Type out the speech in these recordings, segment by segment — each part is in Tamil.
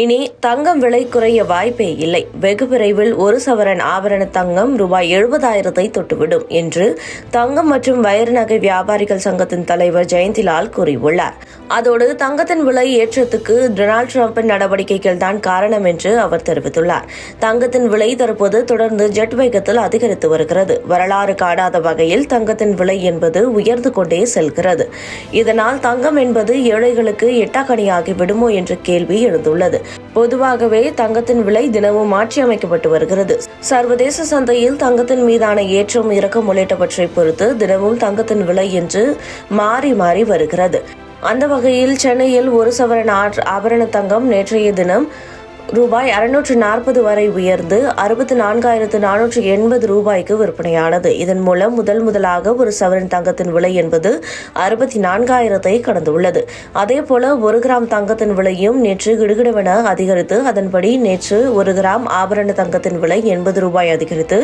இனி தங்கம் விலை குறைய வாய்ப்பே இல்லை. வெகு விரைவில் ஒரு சவரன் ஆபரண தங்கம் ரூபாய் 70,000 தொட்டுவிடும் என்று தங்கம் மற்றும் வைர நகை வியாபாரிகள் சங்கத்தின் தலைவர் ஜெயந்திலால் கூறியுள்ளார். அதோடு தங்கத்தின் விலை ஏற்றத்துக்கு டொனால்டு டிரம்பின் நடவடிக்கைகள் தான் காரணம் என்று அவர் தெரிவித்துள்ளார். தங்கத்தின் விலை தற்போது தொடர்ந்து ஜெட் வேகத்தில் அதிகரித்து வருகிறது. வரலாறு காணாத வகையில் தங்கத்தின் விலை என்பது உயர்ந்து கொண்டே செல்கிறது. இதனால் தங்கம் என்பது ஏழைகளுக்கு எட்டாக்கனியாகி விடுமோ என்ற கேள்வி எழுந்துள்ளது. பொதுவாகவே தங்கத்தின் விலை தினமும் மாற்றியமைக்கப்பட்டு வருகிறது. சர்வதேச சந்தையில் தங்கத்தின் மீதான ஏற்றம் இறக்கம் உள்ளிட்டவற்றை பொறுத்து தினமும் தங்கத்தின் விலை என்று மாறி மாறி வருகிறது. அந்த வகையில் சென்னையில் ஒரு சவரன் ஆபரண தங்கம் நேற்றைய தினம் ரூபாய் 640 வரை உயர்ந்து 64,480 ரூபாய்க்கு விற்பனையானது. இதன் மூலம் முதலாக ஒரு சவரன் தங்கத்தின் விலை என்பது 64,000 கடந்துள்ளது. அதேபோல 1 கிராம் தங்கத்தின் விலையும் நேற்று கிடுகிடுவென அதிகரித்து அதன்படி நேற்று 1 கிராம் ஆபரண தங்கத்தின் விலை 80 ரூபாய் அதிகரித்து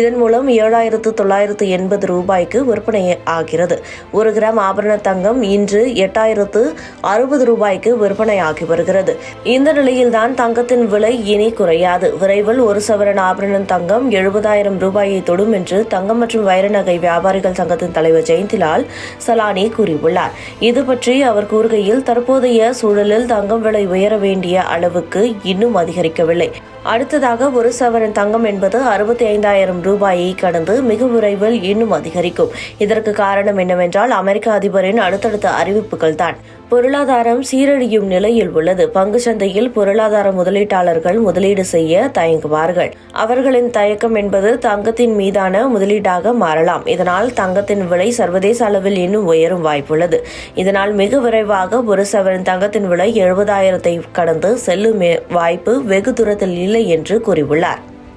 இதன் மூலம் 7,980 ரூபாய்க்கு விற்பனை ஆகிறது. 1 கிராம் ஆபரண தங்கம் இன்று 8,060 ரூபாய்க்கு விற்பனையாகி வருகிறது. இந்த நிலையில்தான் தங்கத்தின் விலை இனி குறையாது. விரைவில் ஒரு சவரன் ஆபரண தங்கம் 70,000 ரூபாயை தொடும் என்று தங்கம் மற்றும் வைர நகை வியாபாரிகள் சங்கத்தின் தலைவர் ஜெயந்திலால் சலானி கூறியுள்ளார். இது பற்றி அவர் கூறுகையில், தற்போதைய சூழலில் தங்கம் விலை உயர வேண்டிய அளவுக்கு இன்னும் அதிகரிக்கவில்லை. அடுத்ததாக ஒரு சவரன் தங்கம் என்பது 65,000 ரூபாயை கடந்து மிக விரைவில் இன்னும் அதிகரிக்கும். இதற்கு காரணம் என்னவென்றால் அமெரிக்க அதிபரின் அடுத்தடுத்த அறிவிப்புகள் தான். பொருளாதாரம் சீரழியும் நிலையில் உள்ளது. பங்குச்சந்தையில் பொருளாதார முதலீட்டாளர்கள் முதலீடு செய்ய தயங்குவார்கள். அவர்களின் தயக்கம் என்பது தங்கத்தின் மீதான முதலீடாக மாறலாம். இதனால் தங்கத்தின் விலை சர்வதேச அளவில் இன்னும் உயரும் வாய்ப்புள்ளது. இதனால் மிக விரைவாக ஒரு சவரன் தங்கத்தின் விலை 70,000 கடந்து செல்லும் வாய்ப்பு வெகு தூரத்தில் இல்லை என்று கூறியுள்ளார்.